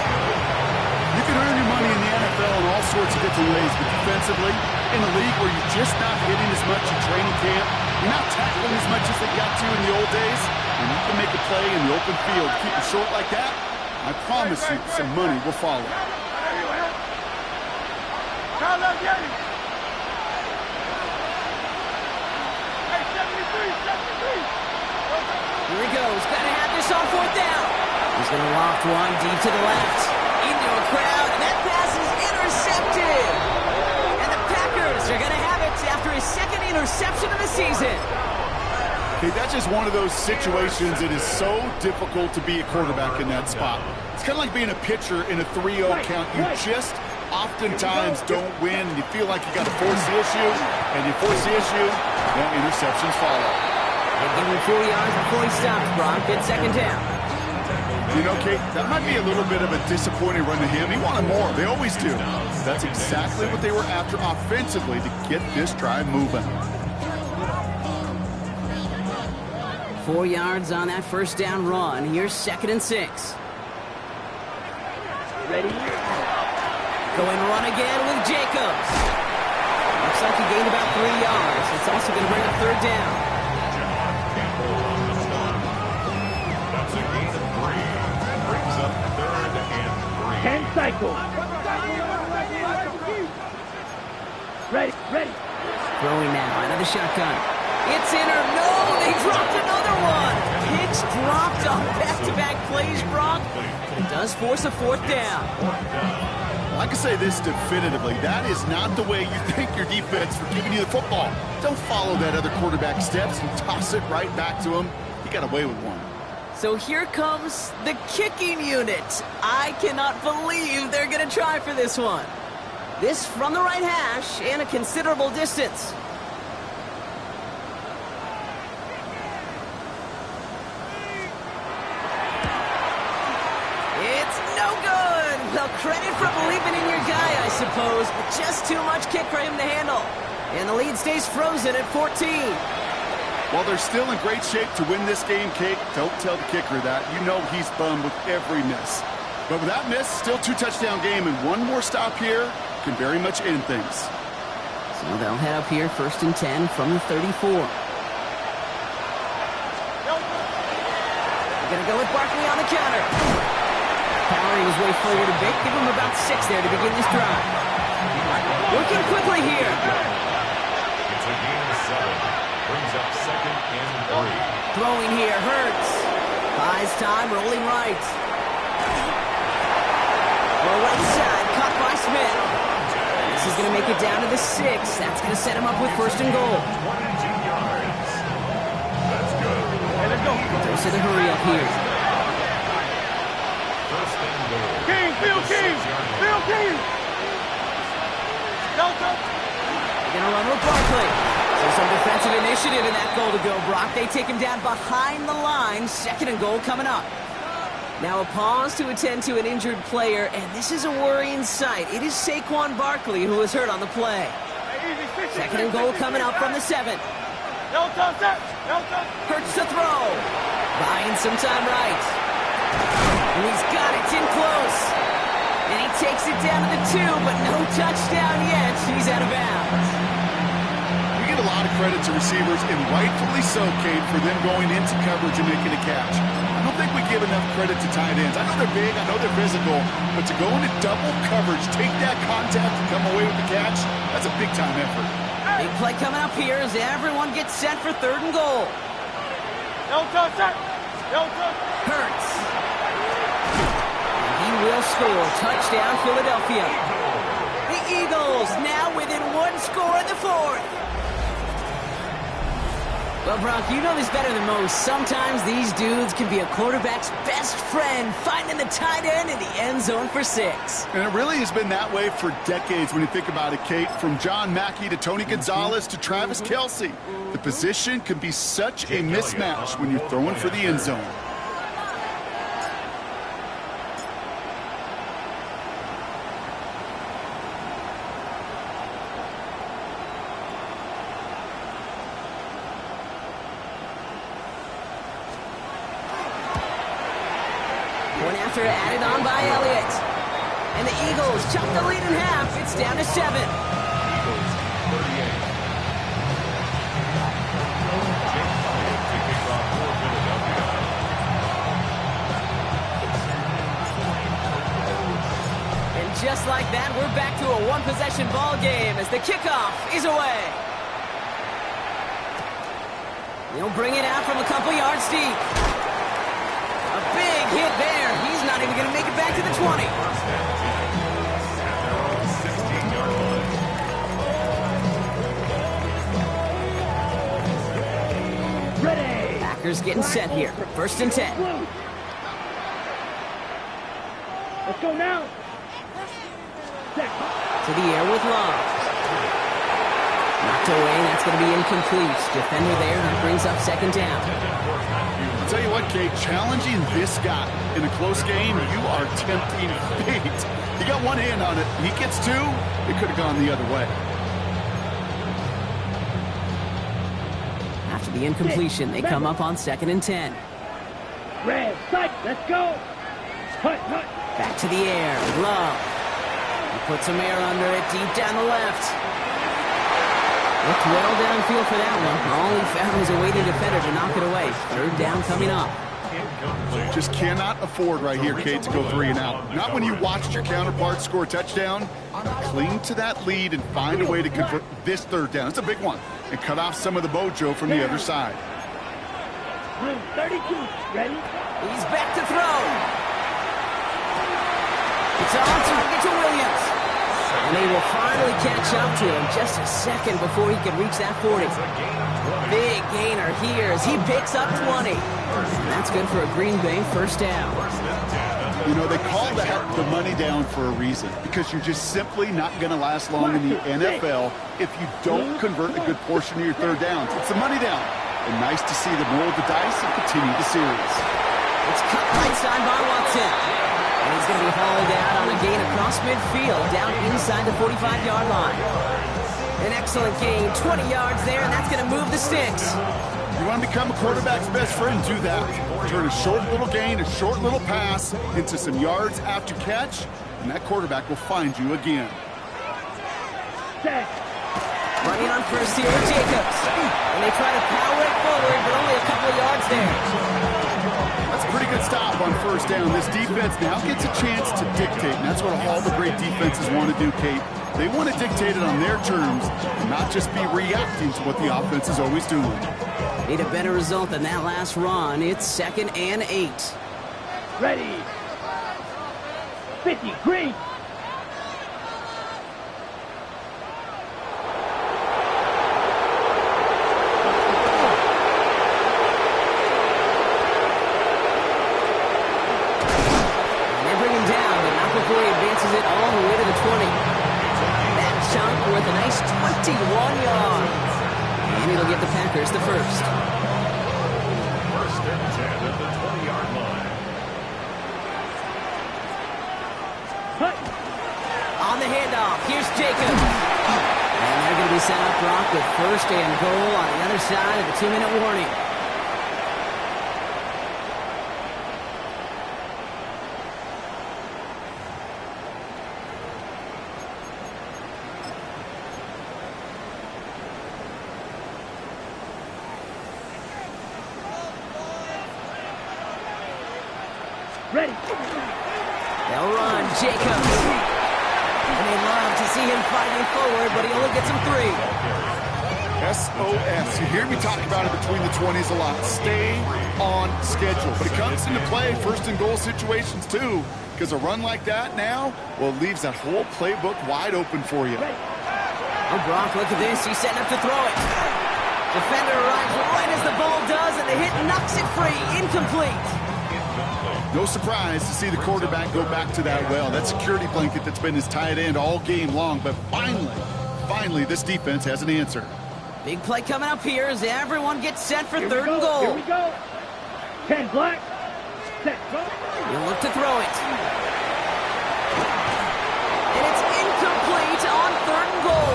You can earn your money in the NFL in all sorts of different ways, but defensively, in a league where you're just not hitting as much in training camp, you're not tackling as much as they got to in the old days, and you can make a play in the open field. Keep it short like that, I promise you some money will follow. Here he goes. Got to have this on fourth down. He's going to loft one deep to the left. Into a crowd, and that pass is intercepted. And the Packers are going to have it after his second interception of the season. Okay, that's just one of those situations that is so difficult to be a quarterback in that spot. It's kind of like being a pitcher in a 3-0 count. You just oftentimes don't win, and you feel like you got to force the issue, and you force the issue, then interceptions follow. They give him 4 yards before he stops, Brock. Good second down. You know, Kate, that might be a little bit of a disappointing run to him. He wanted more. They always do. That's exactly what they were after offensively to get this drive moving. 4 yards on that first down run. Here's 2nd and 6. Ready? Going run again with Jacobs. Looks like he gained about 3 yards. It's also going to bring up third down. That's a gain of 3. Brings up 3rd and 3. 10 cycles. Ready, ready. Throwing now out of the shotgun. It's in or no, they dropped another one. Picks dropped on back-to-back plays, Brock. It does force a fourth down. I can say this definitively. That is not the way you thank your defense for giving you the football. Don't follow that other quarterback steps and toss it right back to him. He got away with one. So here comes the kicking unit. I cannot believe they're going to try for this one. This from the right hash and a considerable distance. It's no good. Well, credit for believing in your guy, I suppose, but just too much kick for him to handle. And the lead stays frozen at 14. While they're still in great shape to win this game, Kate, don't tell the kicker that. You know he's bummed with every miss. But with that miss, still 2-touchdown game, and one more stop here can very much end things. So they'll head up here, 1st and 10 from the 34. They're going to go with Barkley on the counter. Powering his way forward a bit. Give him about 6 there to begin this drive. Working quickly here. It's a gain of 7. Brings up 2nd and 3. Throwing here, Hurts. Buys time, rolling right. Well, right side, caught by Smith. This is going to make it down to the 6. That's going to set him up with 1st and goal. 22 yards. That's good. Dose of the hurry up here. 1st and goal. King, Phil King, Phil King. They're going to run with Barkley. So some defensive initiative in that goal to go, Brock. They take him down behind the line. 2nd and goal coming up. Now a pause to attend to an injured player, and this is a worrying sight. It is Saquon Barkley who was hurt on the play. 2nd and goal coming up from the 7. Hurts to throw. Buying some time right. And he's got it in close. And he takes it down to the 2, but no touchdown yet. He's out of bounds. We get a lot of credit to receivers, and rightfully so, Kate, for them going into coverage and making a catch. I don't think we give enough credit to tight ends. I know they're big, I know they're physical, but to go into double coverage, take that contact and come away with the catch, that's a big-time effort. Big play coming up here as everyone gets set for 3rd and goal. Hurts. And he will score. Touchdown, Philadelphia. The Eagles now within 1 score in the 4th. Well, Brock, you know this better than most. Sometimes these dudes can be a quarterback's best friend, finding the tight end in the end zone for 6. And it really has been that way for decades when you think about it, Kate. From John Mackey to Tony Gonzalez to Travis Kelce. The position can be such a mismatch when you're throwing for the end zone. after, added on by Elliott. And the Eagles chop the lead in half. It's down to 7. Eagles 38. Jake Elliott to kick off for Philadelphia. And just like that, we're back to a one-possession ball game as the kickoff is away. He'll bring it out from a couple yards deep. A big hit there. He's not even going to make it back to the 20. First and 10 at their own 16-yard line. Ready. Packers getting set here. First and 10. Blue. Let's go now. Set. To the air with Love. Knocked away, that's going to be incomplete. Defender there, that brings up second down. I'll tell you what, Kate, challenging this guy in a close game, you are tempting fate. He got one hand on it. He gets two. It could have gone the other way. After the incompletion, they come up on second and 10. Red. Sight. Let's go. Hut. Back to the air, Love. He puts some air under it, deep down the left. Looked well downfield for that one. All he found was a waiting defender to knock it away. Third down coming up. Just cannot afford right here, Kate, to go 3 and out. Not when you watched your counterpart score a touchdown. Cling to that lead and find a way to convert this third down. It's a big one. And cut off some of the mojo from the other side. Blue 32. Ready. He's back to throw. It's on target to Williams. And they will finally catch up to him just a second before he can reach that 40. Big gainer here as he picks up 20. That's good for a Green Bay first down. You know, they call that the money down for a reason, because you're just simply not going to last long in the NFL if you don't convert a good portion of your third downs. It's the money down. And nice to see them roll the dice and continue the series. It's cut right side by Watson. And he's going to be hauled out on a gain across midfield, down inside the 45-yard line. An excellent gain, 20 yards there, and that's going to move the sticks. You want to become a quarterback's best friend, do that. Turn a short little gain, a short little pass into some yards after catch, and that quarterback will find you again. Set. Running on first here with Jacobs. And they try to power it forward, but only a couple of yards there. That's a pretty good stop on first down. This defense now gets a chance to dictate, and that's what all the great defenses want to do, Kate. They want to dictate it on their terms and not just be reacting to what the offense is always doing. Need a better result than that last run. It's 2nd and 8. Ready. 50. Green. Before he advances it all the way to the 20. That chunk worth a nice 21 yards. And it'll give the Packers the first. First and 10 at the 20-yard line. Hut. On the handoff, here's Jacob. And they're going to be set up, Brock, with first and goal on the other side of the 2-minute warning. Ready. They'll run, Jacobs. And they love to see him fighting forward, but he only gets him 3. SOS. You hear me talk about it between the 20s a lot. Stay on schedule. But it comes into play first and goal situations too, because a run like that now, well, it leaves that whole playbook wide open for you. Oh, Brock, look at this. He's setting up to throw it. Defender arrives right as the ball does, and the hit knocks it free. Incomplete. No surprise to see the quarterback go back to that well. That security blanket that's been his tight end all game long. But finally, this defense has an answer. Big play coming up here as everyone gets set for Here third we and go. goal. Here we go. 10 black. Set. Go. He'll look to throw it. And it's incomplete on third and goal.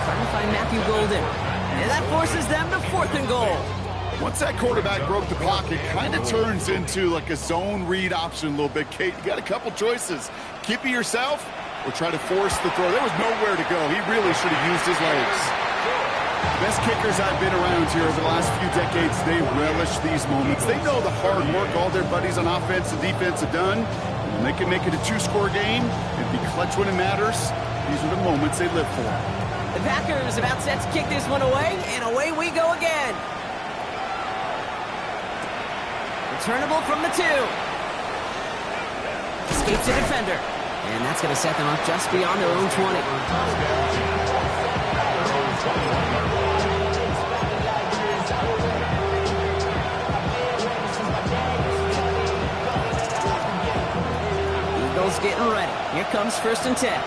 Trying to find Matthew Golden. And that forces them to 4th and goal. Once that quarterback broke the pocket, kind of turns into like a zone read option a little bit. Kate, you got a couple choices. Keep it yourself or try to force the throw. There was nowhere to go. He really should have used his legs. The best kickers I've been around here over the last few decades, they relish these moments. They know the hard work all their buddies on offense and defense have done. And they can make it a two-score game and be clutch when it matters. These are the moments they live for. The Packers about set to kick this one away, and away we go again. Returnable from the 2. Escapes a defender. And that's going to set them up just beyond their own 20. Eagles getting ready. Here comes 1st and 10.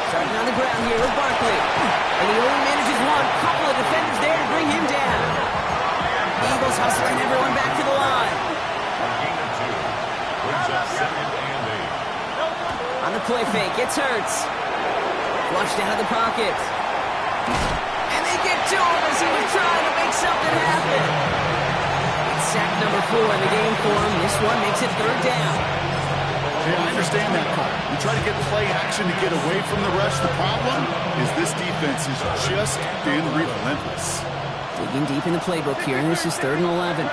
Starting on the ground here with Barkley. And he only manages one. Couple of defenders there to bring him down. Eagles hustling everyone back to the line. On the play fake, it's Hurts. Flushed out of the pocket. And they get to him as he was trying to make something happen. It's sack number 4 in the game for him. This one makes it 3rd down. Yeah, I understand that call. You try to get play action to get away from the rush. The problem is this defense has just been relentless. Digging deep in the playbook here. This is 3rd and 11.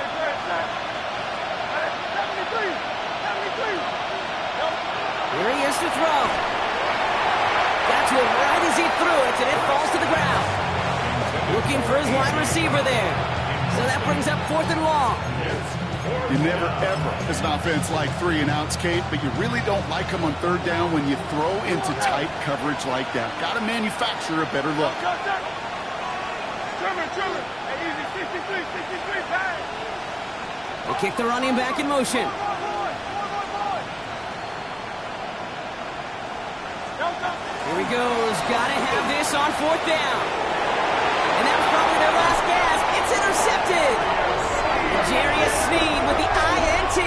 Here he is to throw. Got to him right as he threw it, and it falls to the ground. Looking for his wide receiver there. So that brings up 4th and long. You never, ever, as an offense, like 3 and outs, Kate, but you really don't like them on 3rd down when you throw into tight coverage like that. Got to manufacture a better look. They kick the running back in motion. Here he goes. Got to have this on 4th down. And that was probably their last gasp. It's intercepted. Jarius Sneed with the INT.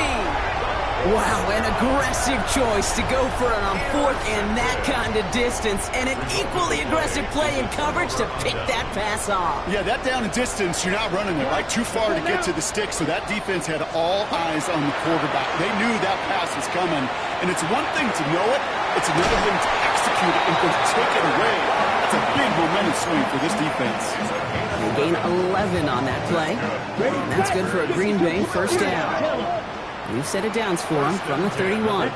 Wow, an aggressive choice to go for it on 4th and that kind of distance. And an equally aggressive play in coverage to pick that pass off. Yeah, that down and distance, you're not running it right too far to get to the stick, so that defense had all eyes on the quarterback. They knew that pass was coming, and it's one thing to know it, it's another thing to execute it and go take it away. That's a big momentum swing for this defense. They gain 11 on that play, and that's good for a Green Bay 1st down. We've set it downs for him from the 31.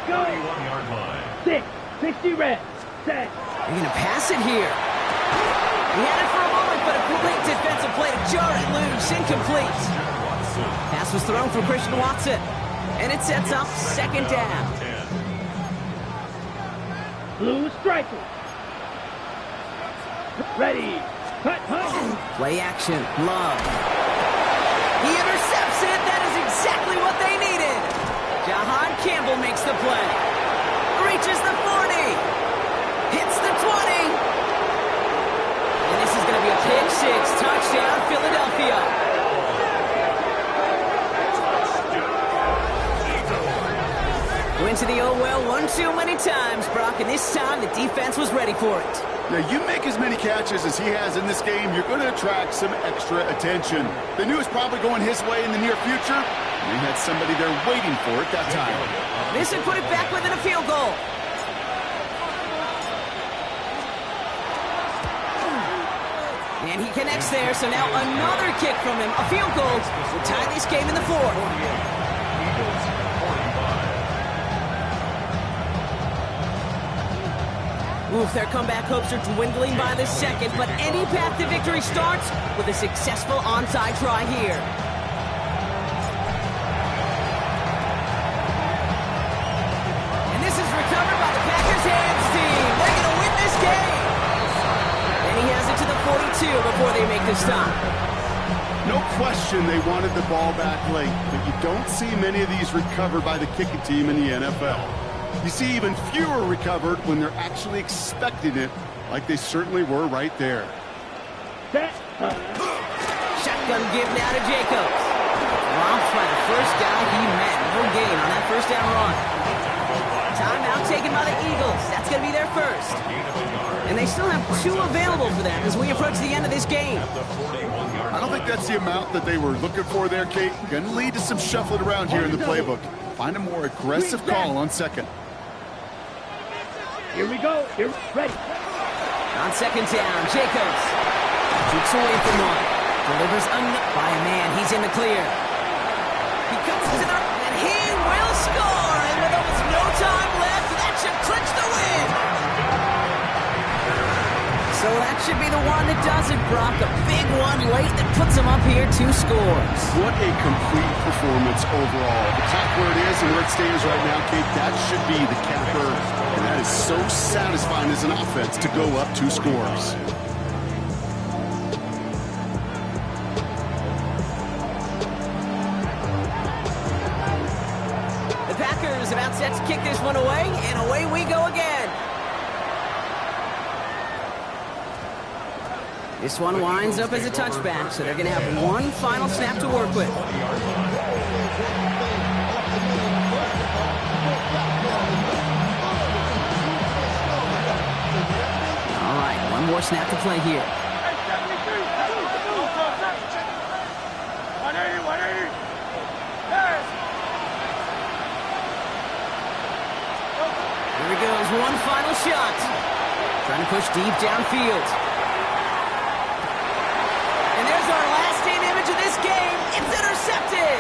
60 reps. Set. They're going to pass it here. He had it for a moment, but a great defensive play to jar it loose. Incomplete. Pass was thrown for Christian Watson, and it sets up 2nd down. Blue striker. Ready. Cut. Play action. Love. He intercepts it. That is exactly what they needed. Jahan Campbell makes the play. Reaches the 40. Hits the 20. And this is going to be a pick 6. Touchdown, Philadelphia. Went to the oh well one too many times, Brock, and this time the defense was ready for it. Now, you make as many catches as he has in this game, you're going to attract some extra attention. They knew it was probably going his way in the near future. They had somebody there waiting for it that time. This would put it back within a field goal. And he connects there, so now another kick from him. A field goal will tie this game in the 4th. Oof, their comeback hopes are dwindling by the 2nd, but any path to victory starts with a successful onside try here. And this is recovered by the Packers hands team. They're going to win this game. And he has it to the 42 before they make the stop. No question they wanted the ball back late, but you don't see many of these recovered by the kicking team in the NFL. You see even fewer recovered when they're actually expecting it, like they certainly were right there. Shotgun give now to Jacobs. Romped by the first guy he met. No gain on that 1st down run. Timeout taken by the Eagles. That's going to be their first. And they still have 2 available for them as we approach the end of this game. I don't think that's the amount that they were looking for there, Kate. Going to lead to some shuffling around here in the playbook. Find a more aggressive call on second. Here we go. Here, ready. On second down, Jacobs keeps away from one. Delivers by a man. He's in the clear. He comes to the... and he will score! And with almost no time left, that should clinch the win! So that should be the one that does it, Brock. A big one late that puts him up here 2 scores. What a complete performance overall. The clock where it is and where it stands right now, Kate, that should be the capper. And that is so satisfying as an offense to go up 2 scores. The Packers about set to kick this one away, and away we go again. This one winds up as a touchback, so they're going to have one final snap to work with. All right, one more snap to play here. Here he goes, one final shot. Trying to push deep downfield. And there's our last-stand image of this game. It's intercepted.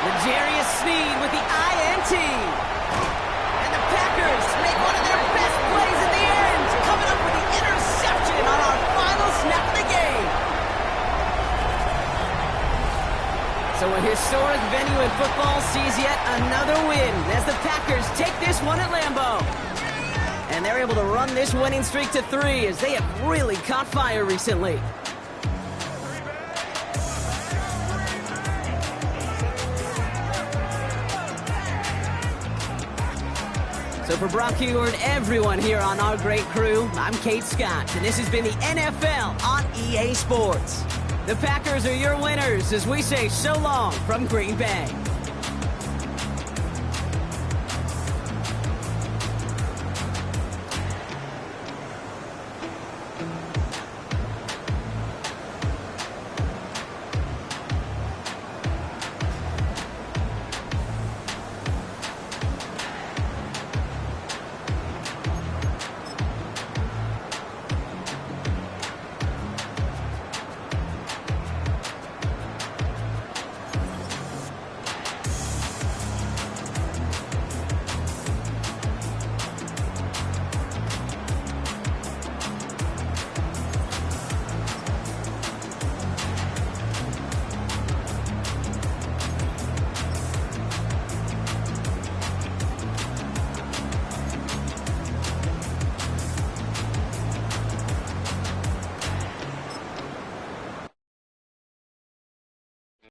L'Jarius Sneed with the INT. And the Packers make one of their best plays at the end, coming up with the interception on our final snap of the game. So a historic venue in football sees yet another win as the Packers take this one at Lambeau. And they're able to run this winning streak to 3 as they have really caught fire recently. So for Brock Huard, everyone here on our great crew, I'm Kate Scott, and this has been the NFL on EA Sports. The Packers are your winners as we say so long from Green Bay.